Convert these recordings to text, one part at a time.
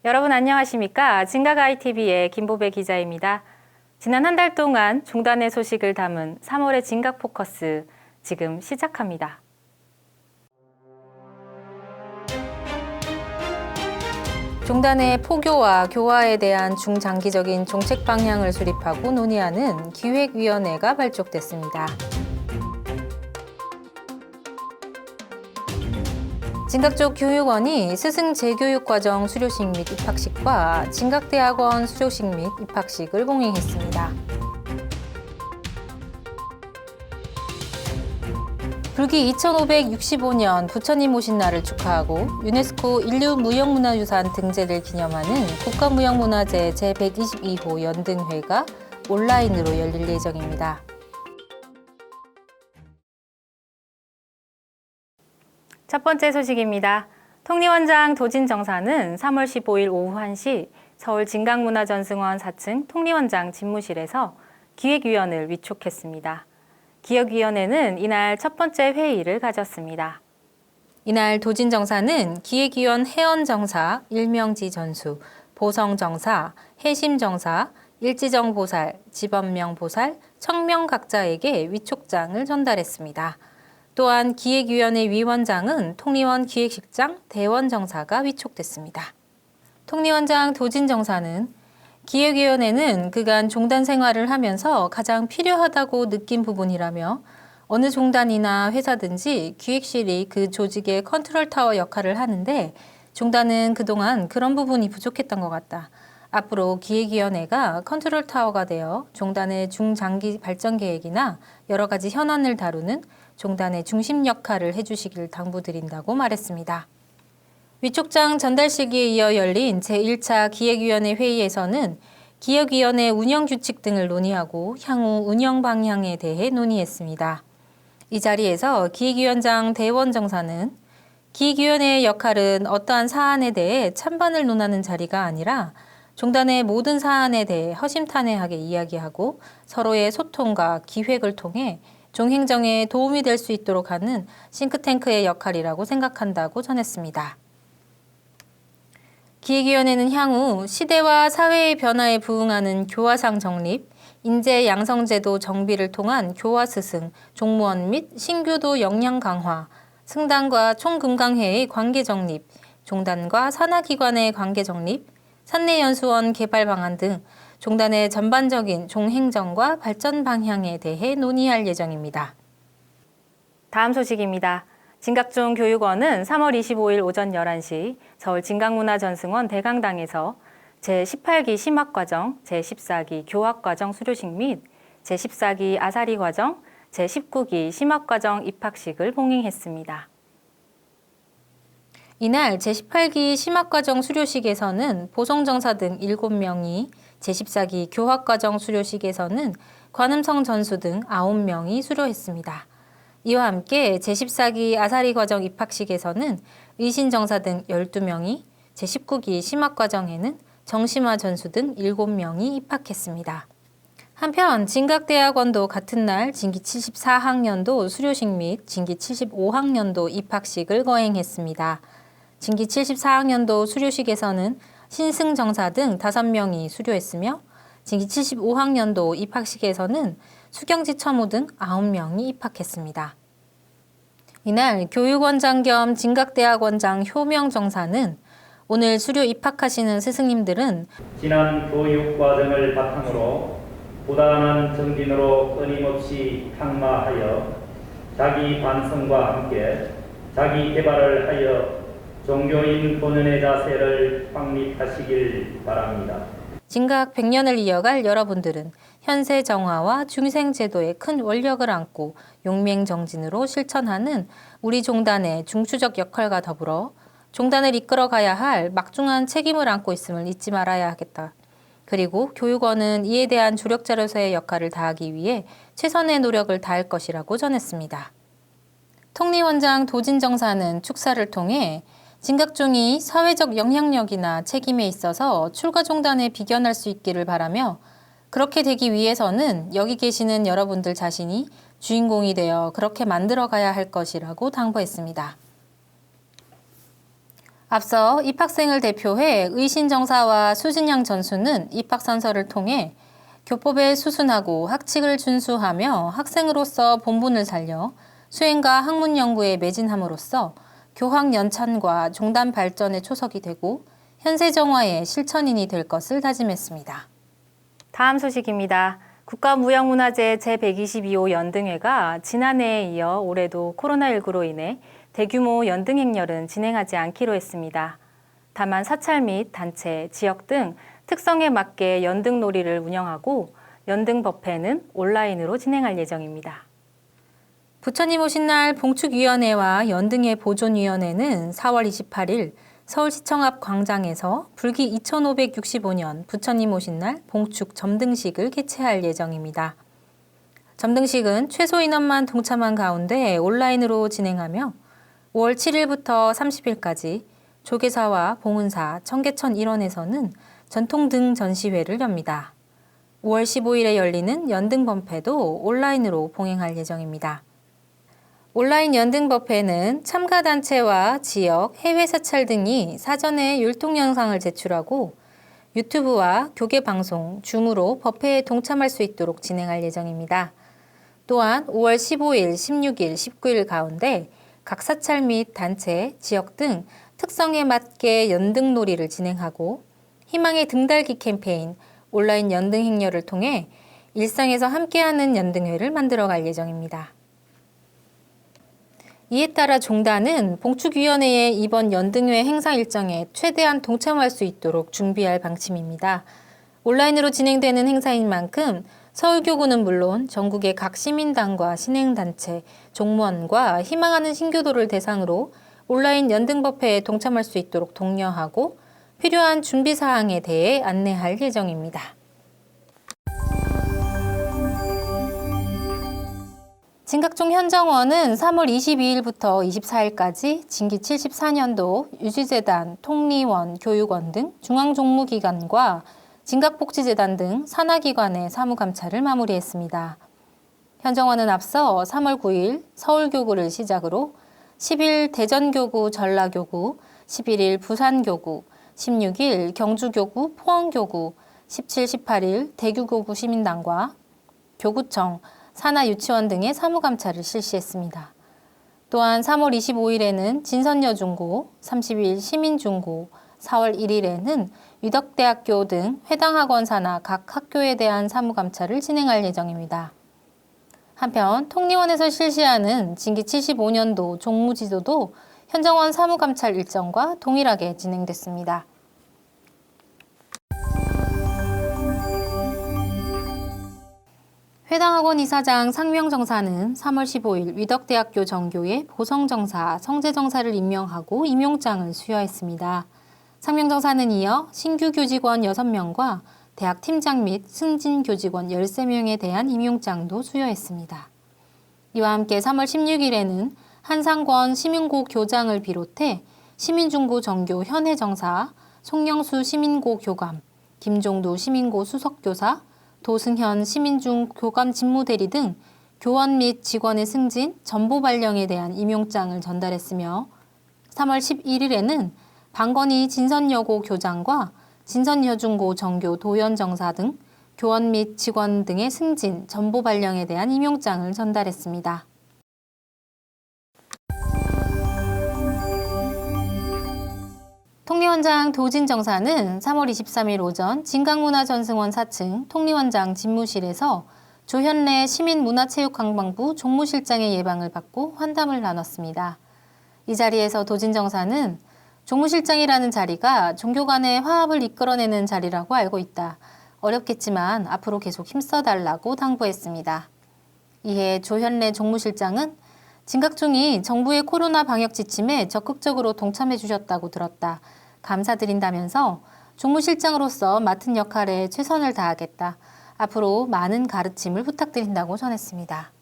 여러분 안녕하십니까? 진각ITV의 김보배 기자입니다. 지난 한 달 동안 종단의 소식을 담은 3월의 진각 포커스 지금 시작합니다. 종단의 포교와 교화에 대한 중장기적인 정책 방향을 수립하고 논의하는 기획위원회가 발족됐습니다. 진각 쪽 교육원이 스승 재교육과정 수료식 및 입학식과 진각대학원 수료식 및 입학식을 봉행했습니다. 불기 2565년 부처님 오신 날을 축하하고 유네스코 인류무형문화유산 등재를 기념하는 국가무형문화재 제122호 연등회가 온라인으로 열릴 예정입니다. 첫 번째 소식입니다. 통리원장 도진정사는 3월 15일 오후 1시 서울 진각문화전승원 4층 통리원장 집무실에서 기획위원을 위촉했습니다. 기획위원회는 이날 첫 번째 회의를 가졌습니다. 이날 도진정사는 기획위원 해언정사, 일명지전수, 보성정사, 해심정사, 일지정보살, 지번명보살, 청명각자에게 위촉장을 전달했습니다. 또한 기획위원회 위원장은 통리원 기획실장 대원정사가 위촉됐습니다. 통리원장 도진정사는 기획위원회는 그간 종단 생활을 하면서 가장 필요하다고 느낀 부분이라며 어느 종단이나 회사든지 기획실이 그 조직의 컨트롤 타워 역할을 하는데 종단은 그동안 그런 부분이 부족했던 것 같다. 앞으로 기획위원회가 컨트롤 타워가 되어 종단의 중장기 발전 계획이나 여러 가지 현안을 다루는 종단의 중심 역할을 해주시길 당부드린다고 말했습니다. 위촉장 전달식에 이어 열린 제1차 기획위원회 회의에서는 기획위원회 운영규칙 등을 논의하고 향후 운영 방향에 대해 논의했습니다. 이 자리에서 기획위원장 대원정사는 기획위원회의 역할은 어떠한 사안에 대해 찬반을 논하는 자리가 아니라 종단의 모든 사안에 대해 허심탄회하게 이야기하고 서로의 소통과 기획을 통해 종행정에 도움이 될 수 있도록 하는 싱크탱크의 역할이라고 생각한다고 전했습니다. 기획위원회는 향후 시대와 사회의 변화에 부응하는 교화상 정립, 인재 양성제도 정비를 통한 교화스승, 종무원 및 신교도 역량 강화, 승단과 총금강회의 관계 정립, 종단과 산하기관의 관계 정립, 산내연수원 개발 방안 등 종단의 전반적인 종행정과 발전 방향에 대해 논의할 예정입니다. 다음 소식입니다. 진각중 교육원은 3월 25일 오전 11시 서울 진각문화전승원 대강당에서 제18기 심학과정, 제14기 교학과정 수료식 및 제14기 아사리과정, 제19기 심학과정 입학식을 봉행했습니다. 이날 제18기 심학과정 수료식에서는 보성정사 등 7명이, 제14기 교학과정 수료식에서는 관음성 전수 등 9명이 수료했습니다. 이와 함께 제14기 아사리과정 입학식에서는 의신정사 등 12명이, 제19기 심학과정에는 정심화 전수 등 7명이 입학했습니다. 한편 진각대학원도 같은 날 진기 74학년도 수료식 및 진기 75학년도 입학식을 거행했습니다. 진기 74학년도 수료식에서는 신승정사 등 5명이 수료했으며 진기 75학년도 입학식에서는 수경지 첨우 등 9명이 입학했습니다. 이날 교육원장 겸 진각대학원장 효명정사는 오늘 수료 입학하시는 스승님들은 지난 교육과정을 바탕으로 부단한 정진으로 끊임없이 탁마하여 자기 반성과 함께 자기 개발을 하여 종교인 본연의 자세를 확립하시길 바랍니다. 진각 100년을 이어갈 여러분들은 현세 정화와 중생 제도에 큰 원력을 안고 용맹정진으로 실천하는 우리 종단의 중추적 역할과 더불어 종단을 이끌어가야 할 막중한 책임을 안고 있음을 잊지 말아야 하겠다. 그리고 교육원은 이에 대한 조력자로서의 역할을 다하기 위해 최선의 노력을 다할 것이라고 전했습니다. 통리원장 도진정사는 축사를 통해 진각중이 사회적 영향력이나 책임에 있어서 출가종단에 비견할 수 있기를 바라며 그렇게 되기 위해서는 여기 계시는 여러분들 자신이 주인공이 되어 그렇게 만들어가야 할 것이라고 당부했습니다. 앞서 입학생을 대표해 의신정사와 수진양 전수는 입학선서를 통해 교법에 수순하고 학칙을 준수하며 학생으로서 본분을 살려 수행과 학문 연구에 매진함으로써 교학 연찬과 종단 발전의 초석이 되고 현세 정화의 실천인이 될 것을 다짐했습니다. 다음 소식입니다. 국가무형문화재 제122호 연등회가 지난해에 이어 올해도 코로나19로 인해 대규모 연등 행렬은 진행하지 않기로 했습니다. 다만 사찰 및 단체, 지역 등 특성에 맞게 연등 놀이를 운영하고 연등 법회는 온라인으로 진행할 예정입니다. 부처님 오신 날 봉축위원회와 연등회 보존위원회는 4월 28일 서울시청 앞 광장에서 불기 2565년 부처님 오신 날 봉축 점등식을 개최할 예정입니다. 점등식은 최소 인원만 동참한 가운데 온라인으로 진행하며 5월 7일부터 30일까지 조계사와 봉은사, 청계천 일원에서는 전통등 전시회를 엽니다. 5월 15일에 열리는 연등법회도 온라인으로 봉행할 예정입니다. 온라인 연등법회는 참가단체와 지역, 해외 사찰 등이 사전에 율동 영상을 제출하고 유튜브와 교계방송, 줌으로 법회에 동참할 수 있도록 진행할 예정입니다. 또한 5월 15일, 16일, 19일 가운데 각 사찰 및 단체, 지역 등 특성에 맞게 연등놀이를 진행하고 희망의 등달기 캠페인, 온라인 연등 행렬을 통해 일상에서 함께하는 연등회를 만들어갈 예정입니다. 이에 따라 종단은 봉축위원회의 이번 연등회 행사 일정에 최대한 동참할 수 있도록 준비할 방침입니다. 온라인으로 진행되는 행사인 만큼 서울교구는 물론 전국의 각 시민단과 신행단체, 종무원과 희망하는 신교도를 대상으로 온라인 연등법회에 동참할 수 있도록 독려하고 필요한 준비사항에 대해 안내할 예정입니다. 진각종 현정원은 3월 22일부터 24일까지 진기 74년도 유지재단, 통리원, 교육원 등 중앙종무기관과 진각복지재단 등 산하기관의 사무감찰을 마무리했습니다. 현정원은 앞서 3월 9일 서울교구를 시작으로 10일 대전교구, 전라교구, 11일 부산교구, 16일 경주교구, 포항교구, 17, 18일 대구교구 시민단과 교구청, 산하유치원 등의 사무감찰을 실시했습니다. 또한 3월 25일에는 진선여중고, 30일 시민중고, 4월 1일에는 유덕대학교 등 해당 학원 산하 각 학교에 대한 사무감찰을 진행할 예정입니다. 한편 통리원에서 실시하는 진기 75년도 종무지도도 현정원 사무감찰 일정과 동일하게 진행됐습니다. 회당학원 이사장 상명정사는 3월 15일 위덕대학교 정교의 보성정사, 성재정사를 임명하고 임용장을 수여했습니다. 상명정사는 이어 신규 교직원 6명과 대학 팀장 및 승진 교직원 13명에 대한 임용장도 수여했습니다. 이와 함께 3월 16일에는 한상권 시민고 교장을 비롯해 시민중고 정교 현해정사, 송영수 시민고 교감, 김종도 시민고 수석교사, 도승현 시민중 교감 직무대리 등 교원 및 직원의 승진, 전보 발령에 대한 임용장을 전달했으며 3월 11일에는 방건희 진선여고 교장과 진선여중고 정교 도연정사 등 교원 및 직원 등의 승진, 전보 발령에 대한 임용장을 전달했습니다. 통리원장 도진정사는 3월 23일 오전 진강문화전승원 4층 통리원장 집무실에서 조현래 시민문화체육관광부 종무실장의 예방을 받고 환담을 나눴습니다. 이 자리에서 도진정사는 종무실장이라는 자리가 종교 간의 화합을 이끌어내는 자리라고 알고 있다. 어렵겠지만 앞으로 계속 힘써달라고 당부했습니다. 이에 조현래 종무실장은 진각종이 정부의 코로나 방역 지침에 적극적으로 동참해 주셨다고 들었다. 감사드린다면서 종무실장으로서 맡은 역할에 최선을 다하겠다. 앞으로 많은 가르침을 부탁드린다고 전했습니다.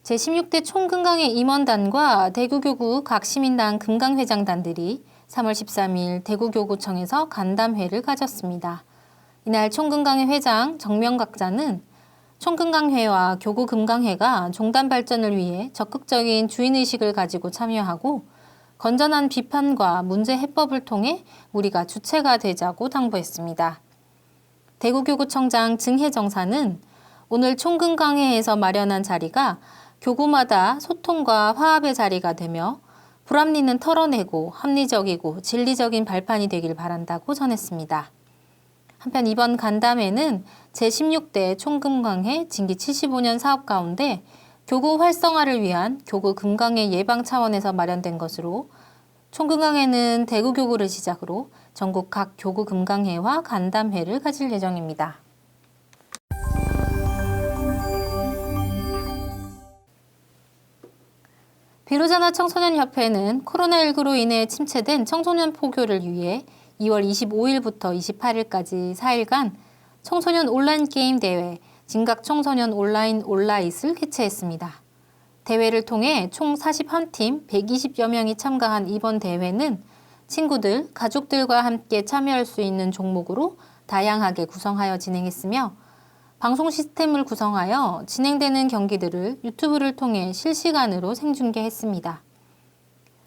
제16대 총금강회 임원단과 대구교구 각 시민당 금강회장단들이 3월 13일 대구교구청에서 간담회를 가졌습니다. 이날 총금강회 회장 정명각자는 총금강회와 교구금강회가 종단 발전을 위해 적극적인 주인의식을 가지고 참여하고 건전한 비판과 문제 해법을 통해 우리가 주체가 되자고 당부했습니다. 대구교구청장 증혜정사는 오늘 총금강회에서 마련한 자리가 교구마다 소통과 화합의 자리가 되며 불합리는 털어내고 합리적이고 진리적인 발판이 되길 바란다고 전했습니다. 한편 이번 간담회는 제16대 총금강회 진기 75년 사업 가운데 교구 활성화를 위한 교구 금강회 예방 차원에서 마련된 것으로 총금강회는 대구교구를 시작으로 전국 각 교구 금강회와 간담회를 가질 예정입니다. 비로자나 청소년협회는 코로나19로 인해 침체된 청소년 포교를 위해 2월 25일부터 28일까지 4일간 청소년 온라인 게임 대회 진각 청소년 온라인 온라잇을 개최했습니다. 대회를 통해 총 41팀 120여 명이 참가한 이번 대회는 친구들, 가족들과 함께 참여할 수 있는 종목으로 다양하게 구성하여 진행했으며 방송 시스템을 구성하여 진행되는 경기들을 유튜브를 통해 실시간으로 생중계했습니다.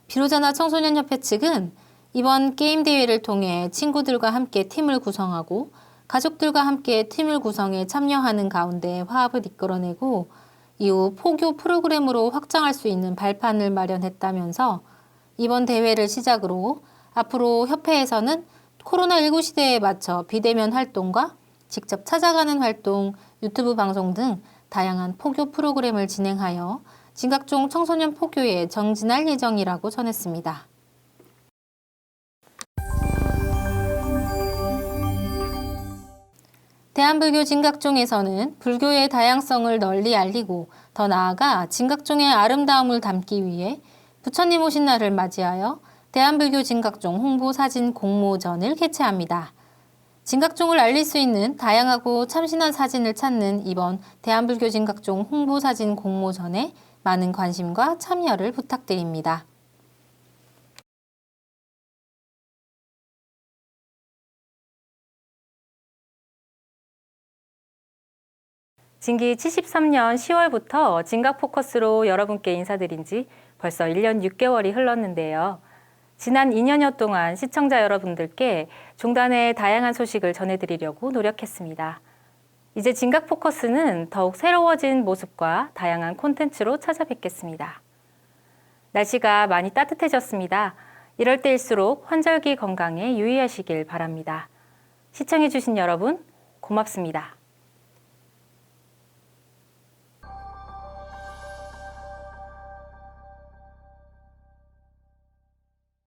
비로자나 청소년협회 측은 이번 게임 대회를 통해 친구들과 함께 팀을 구성하고 가족들과 함께 팀을 구성해 참여하는 가운데 화합을 이끌어내고 이후 포교 프로그램으로 확장할 수 있는 발판을 마련했다면서 이번 대회를 시작으로 앞으로 협회에서는 코로나19 시대에 맞춰 비대면 활동과 직접 찾아가는 활동, 유튜브 방송 등 다양한 포교 프로그램을 진행하여 진각종 청소년 포교에 정진할 예정이라고 전했습니다. 대한불교 진각종에서는 불교의 다양성을 널리 알리고 더 나아가 진각종의 아름다움을 담기 위해 부처님 오신 날을 맞이하여 대한불교 진각종 홍보 사진 공모전을 개최합니다. 진각종을 알릴 수 있는 다양하고 참신한 사진을 찾는 이번 대한불교 진각종 홍보 사진 공모전에 많은 관심과 참여를 부탁드립니다. 진기 73년 10월부터 진각포커스로 여러분께 인사드린 지 벌써 1년 6개월이 흘렀는데요. 지난 2년여 동안 시청자 여러분들께 종단의 다양한 소식을 전해드리려고 노력했습니다. 이제 진각포커스는 더욱 새로워진 모습과 다양한 콘텐츠로 찾아뵙겠습니다. 날씨가 많이 따뜻해졌습니다. 이럴 때일수록 환절기 건강에 유의하시길 바랍니다. 시청해주신 여러분 고맙습니다.